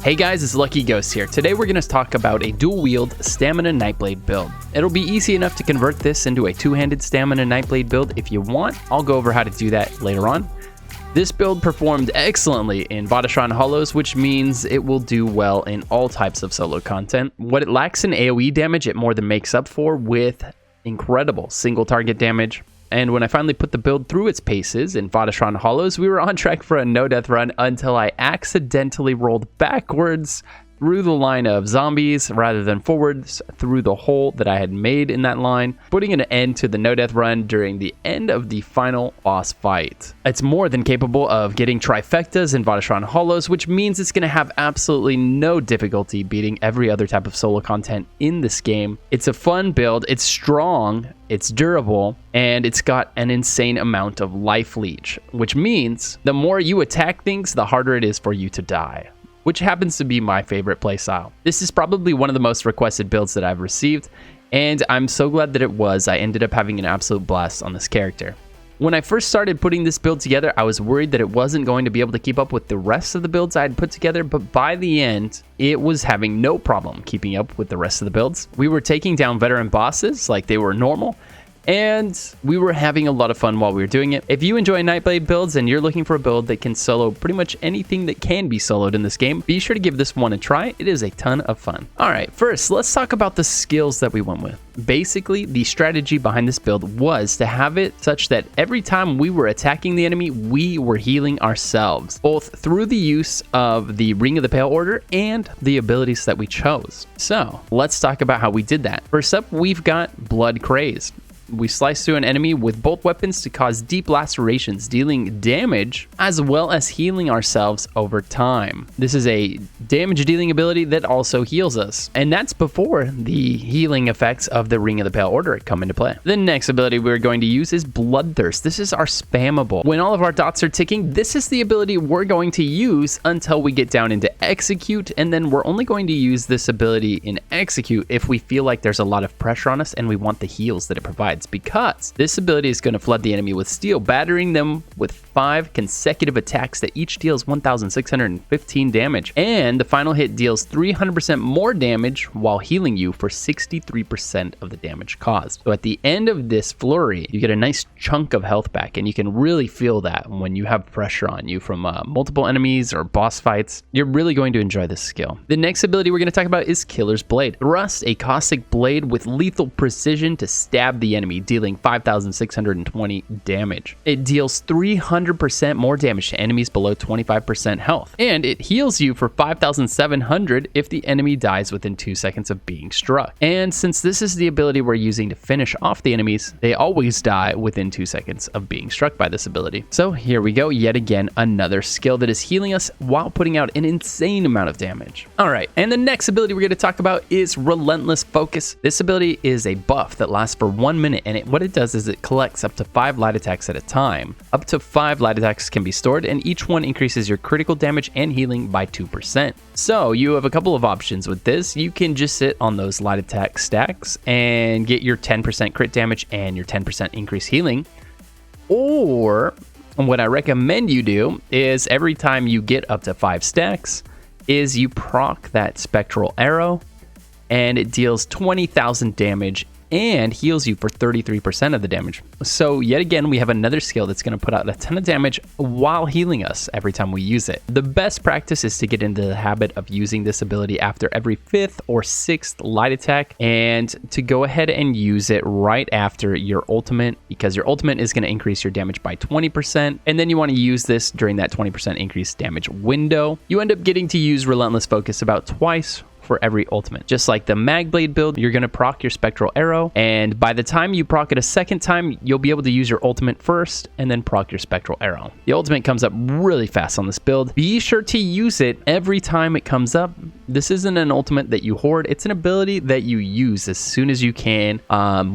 Hey guys, it's Lucky Ghost here. Today we're going to talk about a dual-wield Stamina Nightblade build. It'll be easy enough to convert this into a two-handed Stamina Nightblade build if you want. I'll go over how to do that later on. This build performed excellently in Vateshran Hallows, which means it will do well in all types of solo content. What it lacks in AoE damage, it more than makes up for with incredible single target damage. And when I finally put the build through its paces in Vateshran Hallows, we were on track for a no-death run until I accidentally rolled backwards through the line of zombies rather than forwards through the hole that I had made in that line, putting an end to the no-death run during the end of the final boss fight. It's more than capable of getting trifectas in Vateshran Hallows, which means it's going to have absolutely no difficulty beating every other type of solo content in this game. It's a fun build, it's strong, it's durable, and it's got an insane amount of life leech, which means the more you attack things, the harder it is for you to die, which happens to be my favorite playstyle. This is probably one of the most requested builds that I've received, and I'm so glad that it was. I ended up having an absolute blast on this character. When I first started putting this build together, I was worried that it wasn't going to be able to keep up with the rest of the builds I had put together, but by the end, it was having no problem keeping up with the rest of the builds. We were taking down veteran bosses like they were normal, and we were having a lot of fun while we were doing it. If you enjoy Nightblade builds and you're looking for a build that can solo pretty much anything that can be soloed in this game, be sure to give this one a try. It is a ton of fun. All right, first, let's talk about the skills that we went with. Basically, the strategy behind this build was to have it such that every time we were attacking the enemy, we were healing ourselves, both through the use of the Ring of the Pale Order and the abilities that we chose. So let's talk about how we did that. First up, we've got Blood Craze. We slice through an enemy with bolt weapons to cause deep lacerations, dealing damage as well as healing ourselves over time. This is a damage dealing ability that also heals us, and that's before the healing effects of the Ring of the Pale Order come into play. The next ability we're going to use is Bloodthirst. This is our spammable. When all of our dots are ticking, this is the ability we're going to use until we get down into Execute, and then we're only going to use this ability in Execute if we feel like there's a lot of pressure on us and we want the heals that it provides, because this ability is going to flood the enemy with steel, battering them with 5 consecutive attacks that each deals 1,615 damage, and the final hit deals 300% more damage while healing you for 63% of the damage caused. So at the end of this flurry, you get a nice chunk of health back, and you can really feel that when you have pressure on you from multiple enemies or boss fights. You're really going to enjoy this skill. The next ability we're going to talk about is Killer's Blade. Thrust a caustic blade with lethal precision to stab the enemy, dealing 5,620 damage. It deals 300% more damage to enemies below 25% health, and it heals you for 5,700 if the enemy dies within 2 seconds of being struck. And since this is the ability we're using to finish off the enemies, they always die within 2 seconds of being struck by this ability. So here we go, yet again, another skill that is healing us while putting out an insane amount of damage. All right, and the next ability we're going to talk about is Relentless Focus. This ability is a buff that lasts for 1 minute, and what it does is it collects up to 5 light attacks at a time. Up to 5 light attacks can be stored, and each one increases your critical damage and healing by 2%. So you have a couple of options with this. You can just sit on those light attack stacks and get your 10% crit damage and your 10% increased healing. Or what I recommend you do is every time you get up to 5 stacks is you proc that spectral arrow, and it deals 20,000 damage and heals you for 33% of the damage. So yet again, we have another skill that's going to put out a ton of damage while healing us every time we use it. The best practice is to get into the habit of using this ability after every 5th or 6th light attack, and to go ahead and use it right after your ultimate, because your ultimate is going to increase your damage by 20%, and then you want to use this during that 20% increased damage window. You end up getting to use Relentless Focus about twice for every ultimate. Just like the Magblade build, you're going to proc your spectral arrow, and by the time you proc it a second time, you'll be able to use your ultimate first and then proc your spectral arrow. The ultimate comes up really fast on this build. Be sure to use it every time it comes up. This isn't an ultimate that you hoard. It's an ability that you use as soon as you can,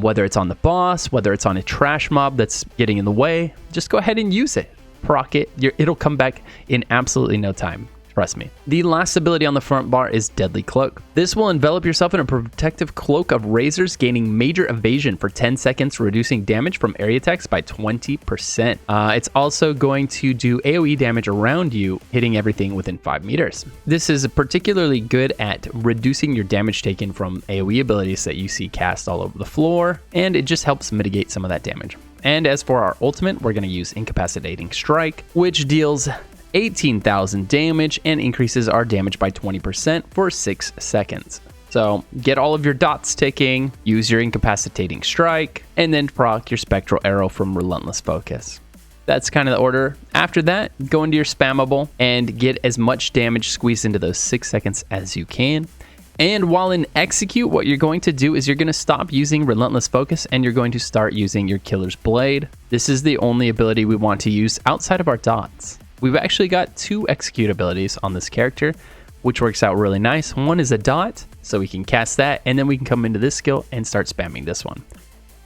whether it's on the boss, whether it's on a trash mob that's getting in the way. Just go ahead and use it. Proc it. It'll come back in absolutely no time. Trust me. The last ability on the front bar is Deadly Cloak. This will envelop yourself in a protective cloak of razors, gaining major evasion for 10 seconds, reducing damage from area attacks by 20%. It's also going to do AoE damage around you, hitting everything within 5 meters. This is particularly good at reducing your damage taken from AoE abilities that you see cast all over the floor, and it just helps mitigate some of that damage. And as for our ultimate, we're going to use Incapacitating Strike, which deals 18,000 damage and increases our damage by 20% for 6 seconds. So get all of your dots ticking, use your Incapacitating Strike, and then proc your Spectral Arrow from Relentless Focus. That's kind of the order. After that, go into your spammable and get as much damage squeezed into those 6 seconds as you can. And while in execute, what you're going to do is you're going to stop using Relentless Focus and you're going to start using your Killer's Blade. This is the only ability we want to use outside of our dots. We've actually got 2 execute abilities on this character, which works out really nice. One is a dot, so we can cast that, and then we can come into this skill and start spamming this one.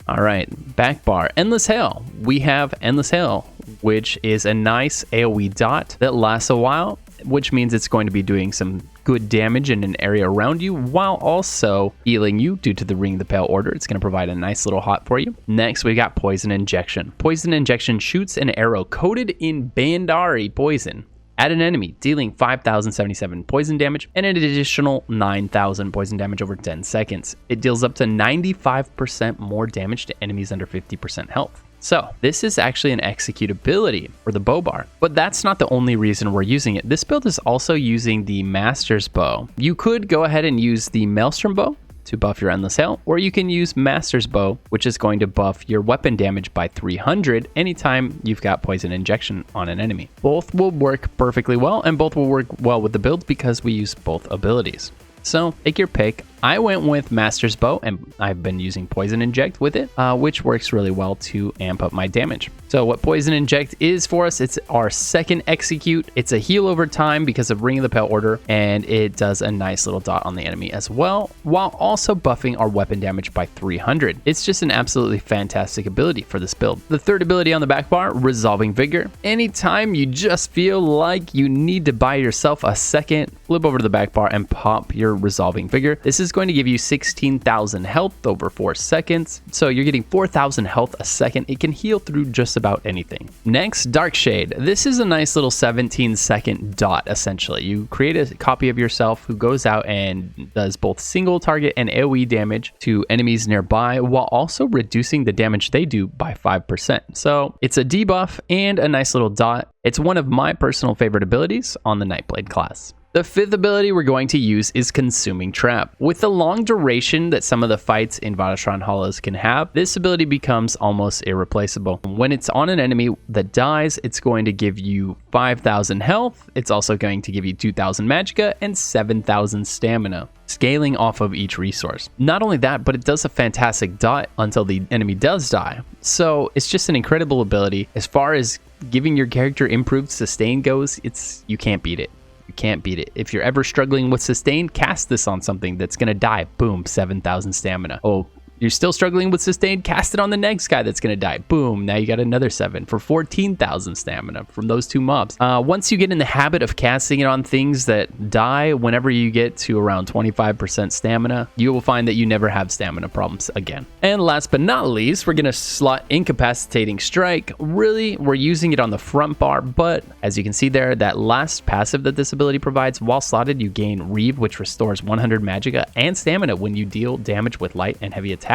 All right, back bar, Endless Hail. We have Endless Hail, which is a nice AoE dot that lasts a while, which means it's going to be doing some good damage in an area around you while also healing you due to the Ring of the Pale Order. It's going to provide a nice little hot for you. Next, we got Poison Injection. Poison Injection shoots an arrow coated in Bandari poison at an enemy, dealing 5,077 poison damage and an additional 9,000 poison damage over 10 seconds. It deals up to 95% more damage to enemies under 50% health. So this is actually an executability for the bow bar, but that's not the only reason we're using it. This build is also using the Master's Bow. You could go ahead and use the Maelstrom Bow to buff your Endless Hail, or you can use Master's Bow, which is going to buff your weapon damage by 300 anytime you've got Poison Injection on an enemy. Both will work perfectly well, and both will work well with the build because we use both abilities. So take your pick. I went with Master's Bow, and I've been using Poison Inject with it, which works really well to amp up my damage. So what Poison Inject is for us, it's our second execute. It's a heal over time because of Ring of the Pale Order, and it does a nice little dot on the enemy as well, while also buffing our weapon damage by 300. It's just an absolutely fantastic ability for this build. The third ability on the back bar, Resolving Vigor. Anytime you just feel like you need to buy yourself a second, flip over to the back bar and pop your Resolving Vigor. This is going to give you 16,000 health over 4 seconds. So you're getting 4,000 health a second. It can heal through just about anything. Next, Dark Shade. This is a nice little 17-second dot, essentially. You create a copy of yourself who goes out and does both single target and AoE damage to enemies nearby, while also reducing the damage they do by 5%. So it's a debuff and a nice little dot. It's one of my personal favorite abilities on the Nightblade class. The fifth ability we're going to use is Consuming Trap. With the long duration that some of the fights in Vateshran Hallows can have, this ability becomes almost irreplaceable. When it's on an enemy that dies, it's going to give you 5,000 health. It's also going to give you 2,000 magicka and 7,000 stamina, scaling off of each resource. Not only that, but it does a fantastic dot until the enemy does die. So it's just an incredible ability. As far as giving your character improved sustain goes, you can't beat it. You can't beat it. If you're ever struggling with sustain, cast this on something that's going to die. Boom, 7,000 stamina. Oh, you're still struggling with sustain, cast it on the next guy that's going to die. Boom, now you got another 7 for 14,000 stamina from those 2 mobs. Once you get in the habit of casting it on things that die, whenever you get to around 25% stamina, you will find that you never have stamina problems again. And last but not least, we're going to slot Incapacitating Strike. Really, we're using it on the front bar, but as you can see there, that last passive that this ability provides, while slotted, you gain Reeve, which restores 100 magicka and stamina when you deal damage with light and heavy attacks.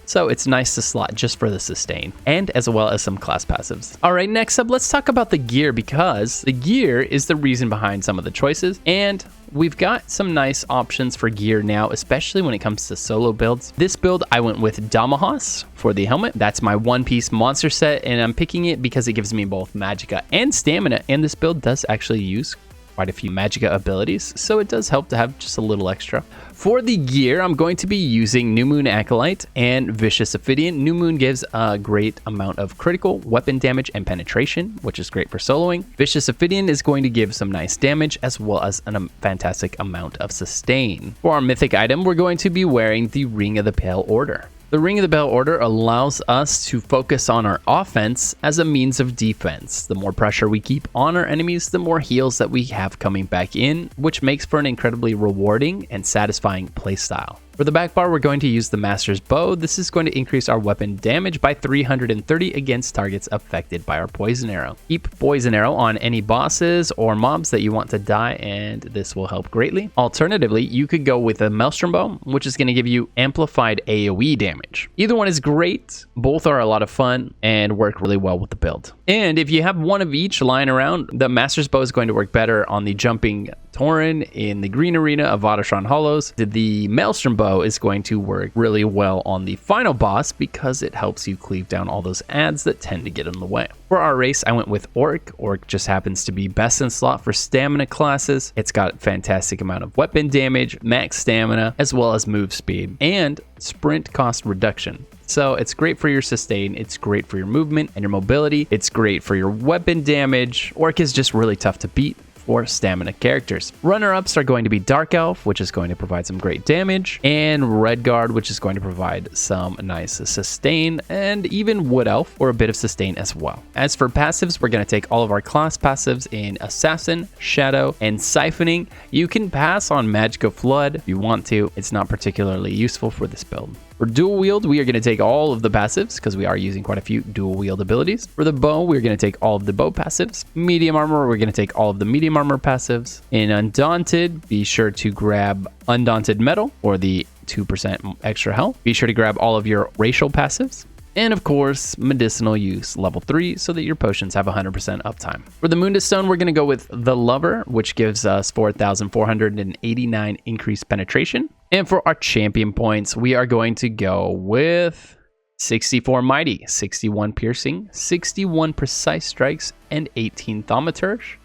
So it's nice to slot just for the sustain, and as well as some class passives. All right, next up, let's talk about the gear, because the gear is the reason behind some of the choices, and we've got some nice options for gear now, especially when it comes to solo builds. This build, I went with Damahos for the helmet. That's my one-piece monster set, and I'm picking it because it gives me both magicka and stamina, and this build does actually use quite a few magicka abilities, so it does help to have just a little extra. For the gear, I'm going to be using New Moon Acolyte and Vicious Ophidian. New Moon gives a great amount of critical, weapon damage, and penetration, which is great for soloing. Vicious Ophidian is going to give some nice damage, as well as a fantastic amount of sustain. For our mythic item, we're going to be wearing the Ring of the Pale Order. The Ring of the Bell order allows us to focus on our offense as a means of defense. The more pressure we keep on our enemies, the more heals that we have coming back in, which makes for an incredibly rewarding and satisfying playstyle. For the back bar, we're going to use the Master's Bow. This is going to increase our weapon damage by 330 against targets affected by our Poison Arrow. Keep Poison Arrow on any bosses or mobs that you want to die, and this will help greatly. Alternatively, you could go with a Maelstrom Bow, which is going to give you amplified AoE damage. Either one is great. Both are a lot of fun and work really well with the build. And if you have one of each lying around, the Master's Bow is going to work better on the Jumping Tauren in the Green Arena of Vateshran Hallows. The Maelstrom Bow is going to work really well on the final boss because it helps you cleave down all those adds that tend to get in the way. For our race, I went with Orc. Orc just happens to be best in slot for stamina classes. It's got a fantastic amount of weapon damage, max stamina, as well as move speed and sprint cost reduction. So it's great for your sustain, it's great for your movement and your mobility, it's great for your weapon damage. Orc is just really tough to beat for stamina characters. Runner-ups are going to be Dark Elf, which is going to provide some great damage, and Redguard, which is going to provide some nice sustain, and even Wood Elf for a bit of sustain as well. As for passives, we're going to take all of our class passives in Assassin, Shadow, and Siphoning. You can pass on Magic of Flood if you want to. It's not particularly useful for this build. For dual wield, we are going to take all of the passives because we are using quite a few dual wield abilities. For the bow, we're going to take all of the bow passives. Medium armor, we're going to take all of the medium armor passives. In Undaunted, be sure to grab Undaunted Metal or the 2% extra health. Be sure to grab all of your racial passives. And of course, medicinal use level 3 so that your potions have 100% uptime. For the Mundus Stone, we're going to go with the Lover, which gives us 4,489 increased penetration. And for our champion points, we are going to go with 64 Mighty, 61 Piercing, 61 Precise Strikes, and 18 Thaumaturge,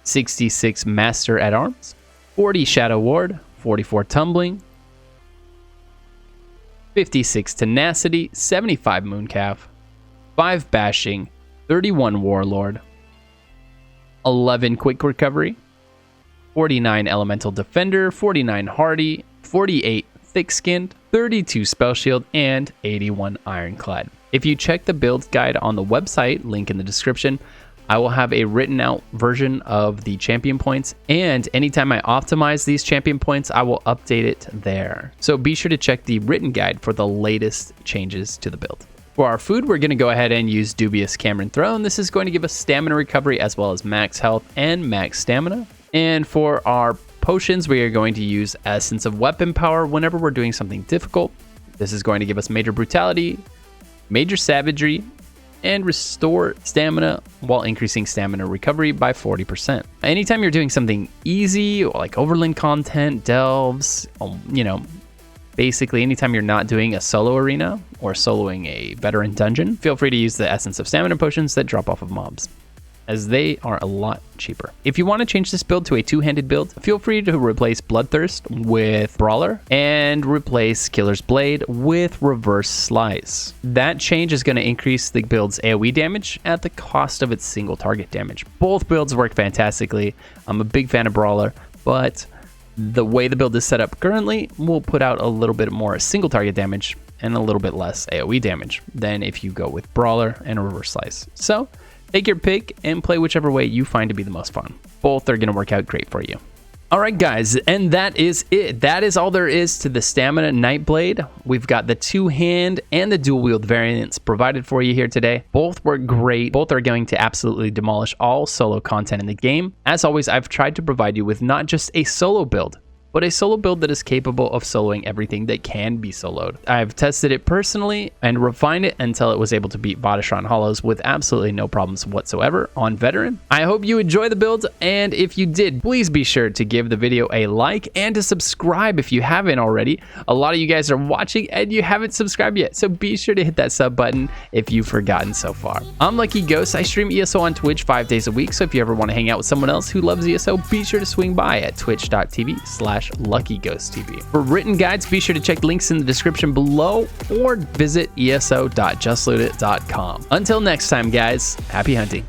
66 Master at Arms, 40 Shadow Ward, 44 Tumbling, 56 Tenacity, 75 Mooncalf, 5 Bashing, 31 Warlord, 11 Quick Recovery, 49 Elemental Defender, 49 Hardy, 48 Thick-Skinned, 32 Spell Shield, and 81 Ironclad. If you check the build guide on the website, link in the description, I will have a written out version of the champion points, and anytime I optimize these champion points, I will update it there. So be sure to check the written guide for the latest changes to the build. For our food, we're going to go ahead and use Dubious Cameron Throne. This is going to give us stamina recovery as well as max health and max stamina. And for our potions, we are going to use Essence of Weapon Power whenever we're doing something difficult. This is going to give us Major Brutality, Major Savagery, and restore stamina while increasing stamina recovery by 40%. Anytime you're doing something easy, like overland content, delves, basically anytime you're not doing a solo arena or soloing a veteran dungeon, feel free to use the Essence of Stamina potions that drop off of mobs, as they are a lot cheaper. If you want to change this build to a two-handed build, feel free to replace Bloodthirst with Brawler and replace Killer's Blade with Reverse Slice. That change is going to increase the build's AoE damage at the cost of its single target damage. Both builds work fantastically. I'm a big fan of Brawler, but the way the build is set up currently will put out a little bit more single target damage and a little bit less AoE damage than if you go with Brawler and Reverse Slice. So take your pick and play whichever way you find to be the most fun. Both are going to work out great for you. All right, guys, and that is it. That is all there is to the Stamina Nightblade. We've got the two-hand and the dual-wield variants provided for you here today. Both work great. Both are going to absolutely demolish all solo content in the game. As always, I've tried to provide you with not just a solo build, but a solo build that is capable of soloing everything that can be soloed. I've tested it personally and refined it until it was able to beat Vateshran Hallows with absolutely no problems whatsoever on Veteran. I hope you enjoy the build, and if you did, please be sure to give the video a like and to subscribe if you haven't already. A lot of you guys are watching and you haven't subscribed yet, so be sure to hit that sub button if you've forgotten so far. I'm Lucky Ghost. I stream ESO on Twitch 5 days a week, so if you ever want to hang out with someone else who loves ESO, be sure to swing by at twitch.tv/LuckyGhostTV. For written guides, be sure to check links in the description below or visit eso.justlootit.com. Until next time, guys, happy hunting.